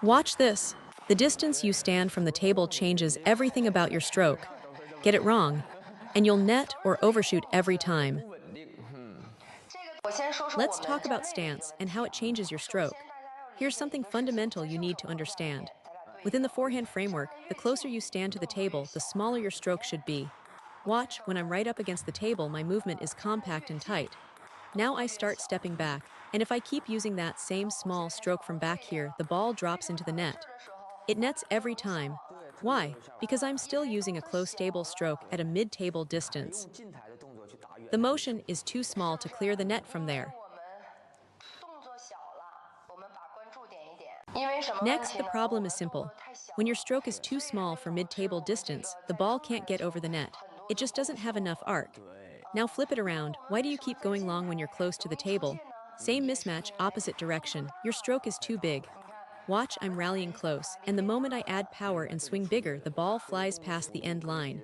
Watch this. The distance you stand from the table changes everything about your stroke. Get it wrong, and you'll net or overshoot every time. Let's talk about stance and how it changes your stroke. Here's something fundamental you need to understand. Within the forehand framework, the closer you stand to the table, the smaller your stroke should be. Watch, when I'm right up against the table, my movement is compact and tight. Now I start stepping back, and if I keep using that same small stroke from back here, the ball drops into the net. It nets every time. Why? Because I'm still using a close stable stroke at a mid-table distance. The motion is too small to clear the net from there. Next, the problem is simple. When your stroke is too small for mid-table distance, the ball can't get over the net. It just doesn't have enough arc. Now flip it around. Why do you keep going long when you're close to the table? Same mismatch, opposite direction. Your stroke is too big. Watch, I'm rallying close, and the moment I add power and swing bigger, the ball flies past the end line.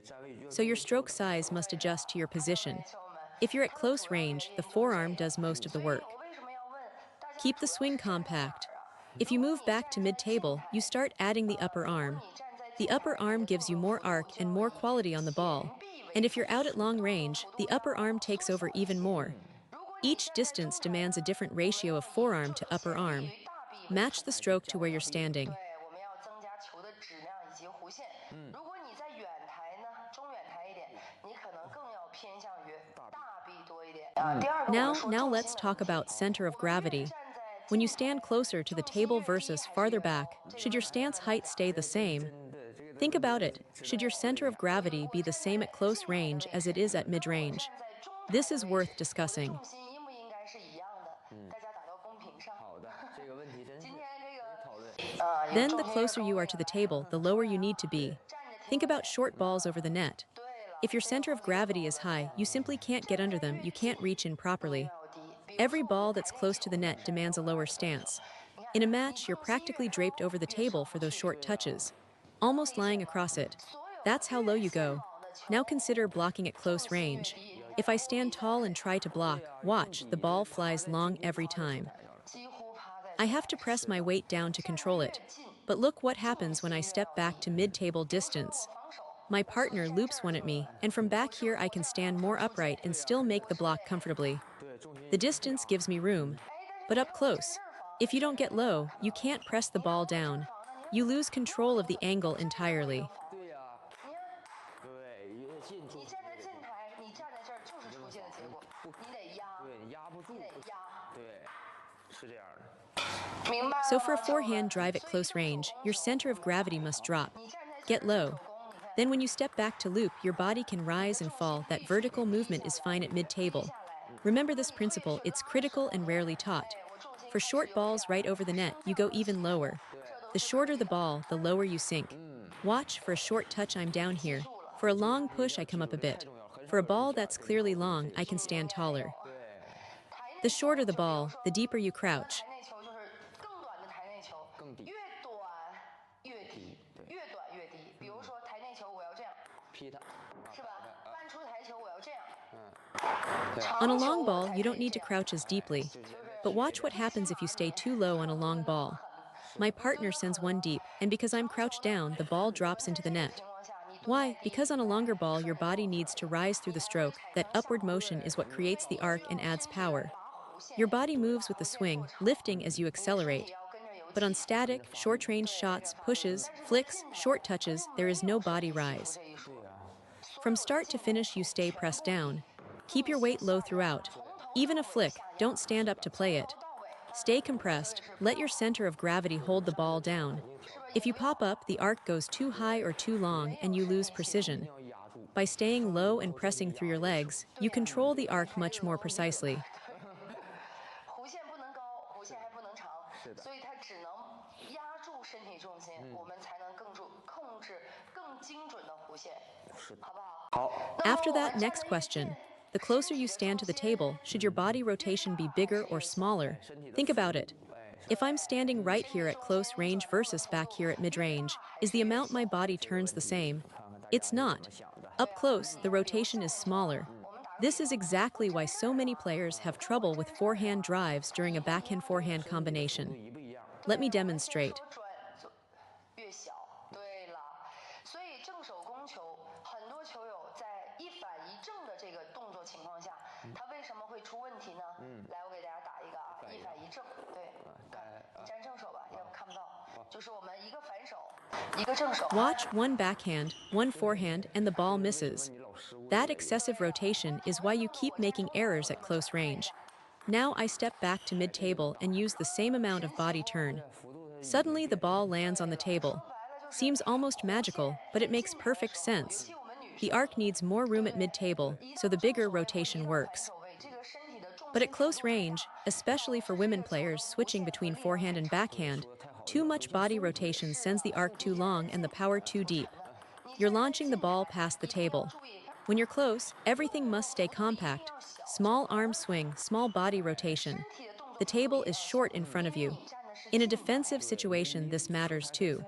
So your stroke size must adjust to your position. If you're at close range, the forearm does most of the work. Keep the swing compact. If you move back to mid-table, you start adding the upper arm. The upper arm gives you more arc and more quality on the ball. And if you're out at long range, the upper arm takes over even more. Each distance demands a different ratio of forearm to upper arm. Match the stroke to where you're standing. Now let's talk about center of gravity. When you stand closer to the table versus farther back, should your stance height stay the same? Think about it. Should your center of gravity be the same at close range as it is at mid-range? This is worth discussing. Then, the closer you are to the table, the lower you need to be. Think about short balls over the net. If your center of gravity is high, you simply can't get under them, you can't reach in properly. Every ball that's close to the net demands a lower stance. In a match, you're practically draped over the table for those short touches, almost lying across it. That's how low you go. Now consider blocking at close range. If I stand tall and try to block, watch, the ball flies long every time. I have to press my weight down to control it. But look what happens when I step back to mid-table distance. My partner loops one at me, and from back here I can stand more upright and still make the block comfortably. The distance gives me room. But up close, if you don't get low, you can't press the ball down. You lose control of the angle entirely. So for a forehand drive at close range, your center of gravity must drop. Get low. Then when you step back to loop, your body can rise and fall. That vertical movement is fine at mid-table. Remember this principle, it's critical and rarely taught. For short balls right over the net, you go even lower. The shorter the ball, the lower you sink. Watch, for a short touch I'm down here. For a long push I come up a bit. For a ball that's clearly long, I can stand taller. The shorter the ball, the deeper you crouch. On a long ball, you don't need to crouch as deeply. But watch what happens if you stay too low on a long ball. My partner sends one deep, and because I'm crouched down, the ball drops into the net. Why? Because on a longer ball, your body needs to rise through the stroke. That upward motion is what creates the arc and adds power. Your body moves with the swing, lifting as you accelerate. But on static, short-range shots, pushes, flicks, short touches, there is no body rise. From start to finish, you stay pressed down. Keep your weight low throughout. Even a flick, don't stand up to play it. Stay compressed, let your center of gravity hold the ball down. If you pop up, the arc goes too high or too long and you lose precision. By staying low and pressing through your legs, you control the arc much more precisely. After that, next question. The closer you stand to the table, should your body rotation be bigger or smaller? Think about it. If I'm standing right here at close range versus back here at mid-range, is the amount my body turns the same? It's not. Up close, the rotation is smaller. This is exactly why so many players have trouble with forehand drives during a backhand-forehand combination. Let me demonstrate. Watch one backhand, one forehand, and the ball misses. That excessive rotation is why you keep making errors at close range. Now I step back to mid-table and use the same amount of body turn. Suddenly the ball lands on the table. Seems almost magical, but it makes perfect sense. The arc needs more room at mid-table, so the bigger rotation works. But at close range, especially for women players switching between forehand and backhand, too much body rotation sends the arc too long and the power too deep. You're launching the ball past the table. When you're close, everything must stay compact. Small arm swing, small body rotation. The table is short in front of you. In a defensive situation, this matters too.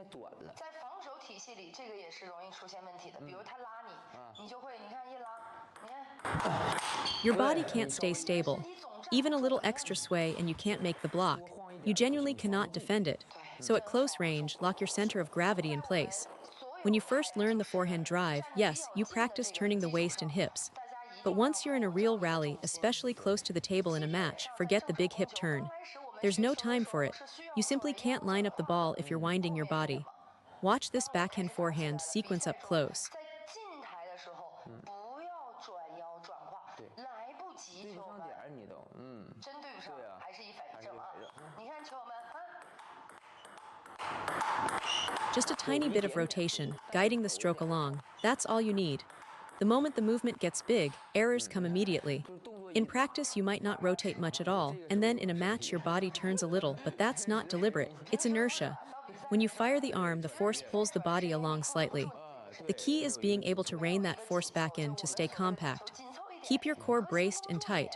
Your body can't stay stable. Even a little extra sway and you can't make the block. You genuinely cannot defend it. So at close range, lock your center of gravity in place. When you first learn the forehand drive, yes, you practice turning the waist and hips. But once you're in a real rally, especially close to the table in a match, forget the big hip turn. There's no time for it. You simply can't line up the ball if you're winding your body. Watch this backhand forehand sequence up close. Just a tiny bit of rotation, guiding the stroke along. That's all you need. The moment the movement gets big, errors come immediately. In practice, you might not rotate much at all, and then in a match, your body turns a little, but that's not deliberate. It's inertia. When you fire the arm, the force pulls the body along slightly. The key is being able to rein that force back in to stay compact. Keep your core braced and tight.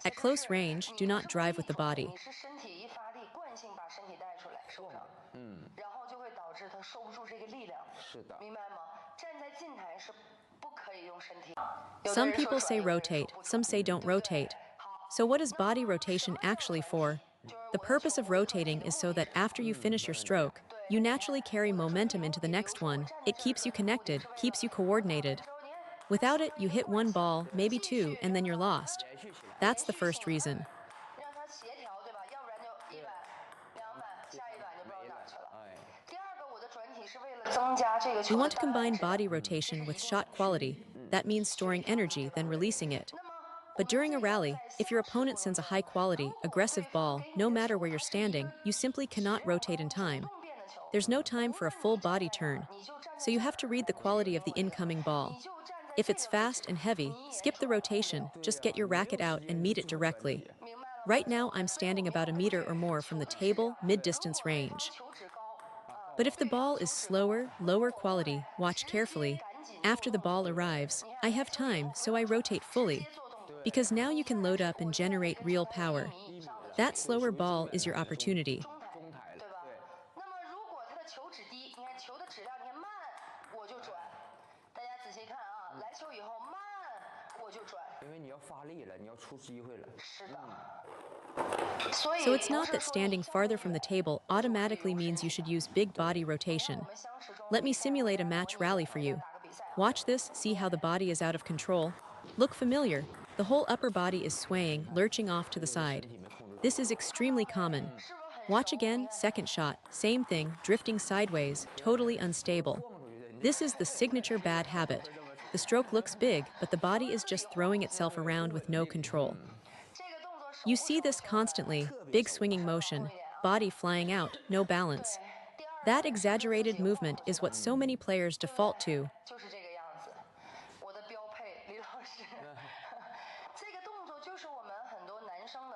At close range, do not drive with the body. Some people say rotate, some say don't rotate. So what is body rotation actually for? The purpose of rotating is so that after you finish your stroke, you naturally carry momentum into the next one. It keeps you connected, keeps you coordinated. Without it, you hit one ball, maybe two, and then you're lost. That's the first reason. We want to combine body rotation with shot quality. That means storing energy, then releasing it. But during a rally, if your opponent sends a high-quality, aggressive ball, no matter where you're standing, you simply cannot rotate in time. There's no time for a full body turn. So you have to read the quality of the incoming ball. If it's fast and heavy, skip the rotation, just get your racket out and meet it directly. Right now, I'm standing about a meter or more from the table, mid-distance range. But if the ball is slower, lower quality, watch carefully. After the ball arrives, I have time, so I rotate fully. Because now you can load up and generate real power. That slower ball is your opportunity. So it's not that standing farther from the table automatically means you should use big body rotation. Let me simulate a match rally for you. Watch this, see how the body is out of control. Look familiar. The whole upper body is swaying, lurching off to the side. This is extremely common. Watch again, second shot, same thing, drifting sideways, totally unstable. This is the signature bad habit. The stroke looks big, but the body is just throwing itself around with no control. You see this constantly, big swinging motion, body flying out, no balance. That exaggerated movement is what so many players default to.